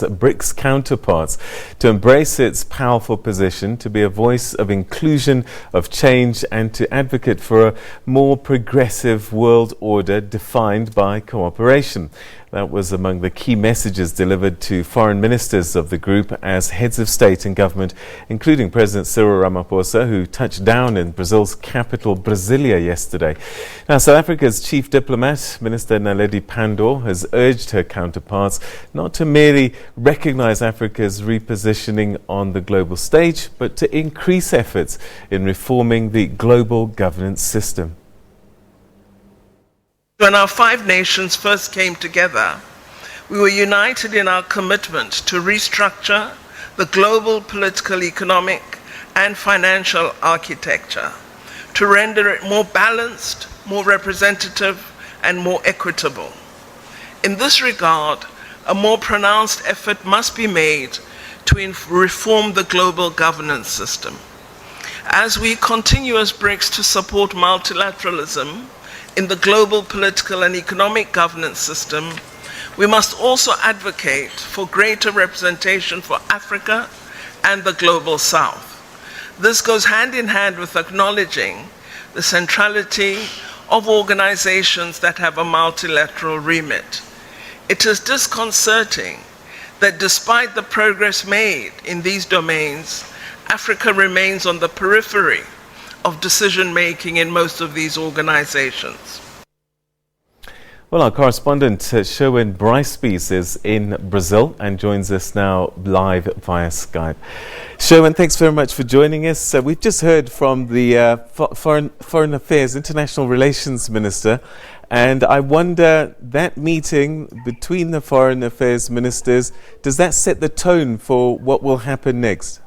BRICS counterparts to embrace its powerful position, to be a voice of inclusion, of change, and to advocate for a more progressive world order defined by cooperation. That was among the key messages delivered to foreign ministers of the group as heads of state and government, including President Cyril Ramaphosa, who touched down in Brazil's capital, Brasilia, yesterday. Now, South Africa's chief diplomat, Minister Naledi Pandor, has urged her counterparts not to merely recognize Africa's repositioning on the global stage, but to increase efforts in reforming the global governance system. When our five nations first came together, we were united in our commitment to restructure the global political, economic, and financial architecture, to render it more balanced, more representative, and more equitable. In this regard, a more pronounced effort must be made to reform the global governance system. As we continue as BRICS to support multilateralism in the global political and economic governance system, we must also advocate for greater representation for Africa and the global South. This goes hand in hand with acknowledging the centrality of organizations that have a multilateral remit. It is disconcerting that despite the progress made in these domains, Africa remains on the periphery of decision-making in most of these organizations. Well, our correspondent Sherwin Brycebees is in Brazil and joins us now live via Skype. Sherwin, thanks very much for joining us. We've just heard from the Foreign Affairs International Relations Minister, and I wonder, that meeting between the Foreign Affairs Ministers, does that set the tone for what will happen next?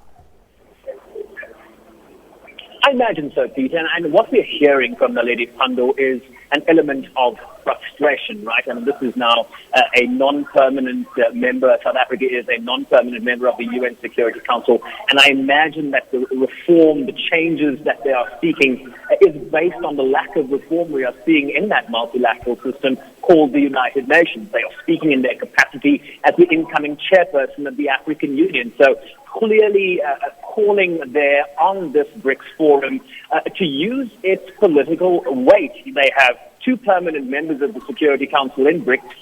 I imagine so, Peter. And what we're hearing from Naledi Pandor is an element of frustration, right? I mean, this is now a non-permanent member. South Africa is a non-permanent member of the UN Security Council. And I imagine that the reform, the changes that they are seeking is based on the lack of reform we are seeing in that multilateral system called the United Nations. They are speaking in their capacity as the incoming chairperson of the African Union. So clearly calling there on this BRICS forum to use its political weight. They have two permanent members of the Security Council in BRICS,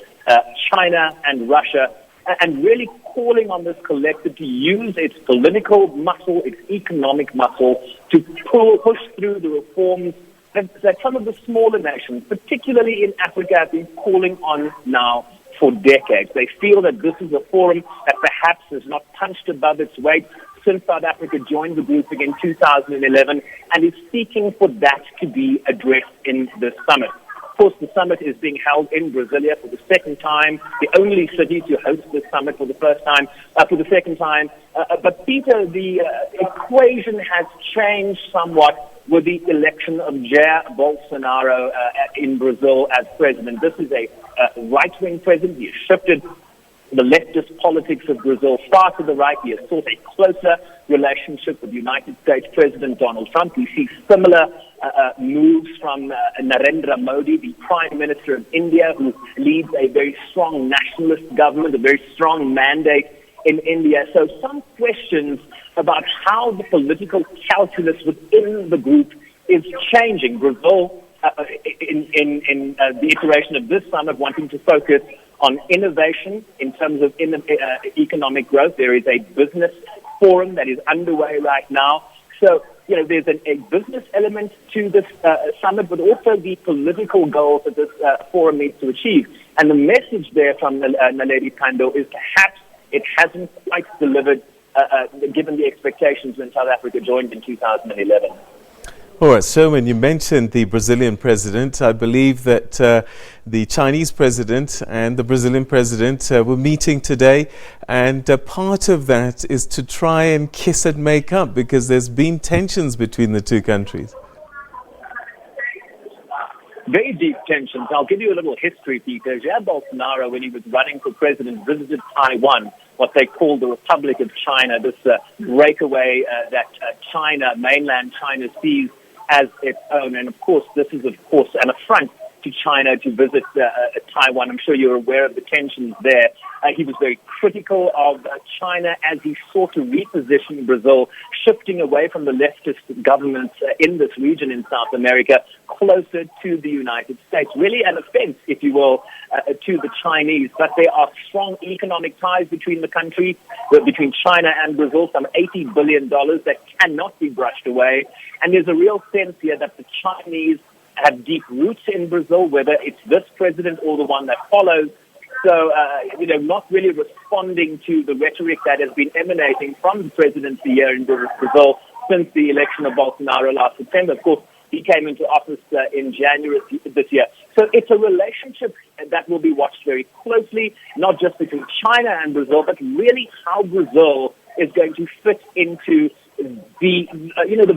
China and Russia, and really calling on this collective to use its political muscle, its economic muscle, to push through the reforms that some of the smaller nations, particularly in Africa, have been calling on now for decades. They feel that this is a forum that perhaps has not punched above its weight since South Africa joined the grouping in 2011 and is seeking for that to be addressed in this summit. Of course, the summit is being held in Brasilia for the second time, the only city to host this summit for the second time. But Peter, the equation has changed somewhat with the election of Jair Bolsonaro in Brazil as president. This is a right-wing president. He has shifted the leftist politics of Brazil far to the right. He has sought a closer relationship with United States President Donald Trump. We see similar moves from Narendra Modi, the Prime Minister of India, who leads a very strong nationalist government, a very strong mandate in India. So some questions about how the political calculus within the group is changing. Brazil, in the iteration of this summit, wanting to focus on innovation in terms of economic growth. There is a business forum that is underway right now. So, there's a business element to this summit, but also the political goals that this forum needs to achieve. And the message there from Naledi Pandor is perhaps it hasn't quite delivered given the expectations when South Africa joined in 2011. All right, so when you mentioned the Brazilian president, I believe that the Chinese president and the Brazilian president were meeting today, and part of that is to try and kiss and make up because there's been tensions between the two countries. Very deep tensions. I'll give you a little history, Peter. Jair Bolsonaro, when he was running for president, visited Taiwan, what they call the Republic of China, this breakaway that China, mainland China, sees as its own. And of course, this is, an affront to China to visit Taiwan. I'm sure you're aware of the tensions there. He was very critical of China as he sought to reposition Brazil, shifting away from the leftist governments in this region in South America, closer to the United States. Really an offense, if you will, to the Chinese. But there are strong economic ties between the countries, between China and Brazil, some $80 billion that cannot be brushed away. And there's a real sense here that the Chinese have deep roots in Brazil, whether it's this president or the one that follows. So, not really responding to the rhetoric that has been emanating from the presidency here in Brazil since the election of Bolsonaro last September. Of course, he came into office in January this year. So it's a relationship that will be watched very closely, not just between China and Brazil, but really how Brazil is going to fit into the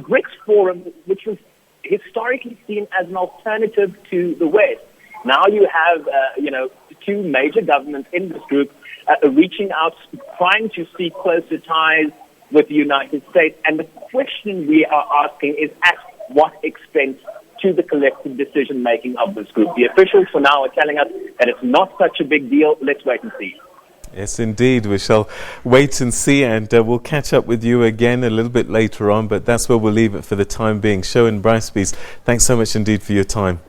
BRICS Forum, which was historically seen as an alternative to the West. Now you have, two major governments in this group reaching out, trying to seek closer ties with the United States. And the question we are asking is at what extent to the collective decision-making of this group. The officials for now are telling us that it's not such a big deal. Let's wait and see. Yes, indeed. We shall wait and see, and we'll catch up with you again a little bit later on, but that's where we'll leave it for the time being. Sherwin Brycebees, thanks so much indeed for your time.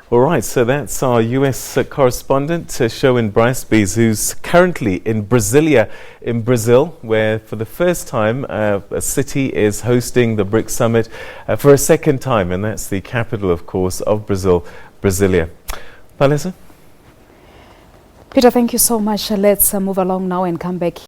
All right, so that's our US correspondent, Sherwin Brycebees, who's currently in Brasilia, in Brazil, where for the first time a city is hosting the BRICS Summit for a second time, and that's the capital, of course, of Brazil, Brasilia. Palesa? Peter, thank you so much. Let's move along now and come back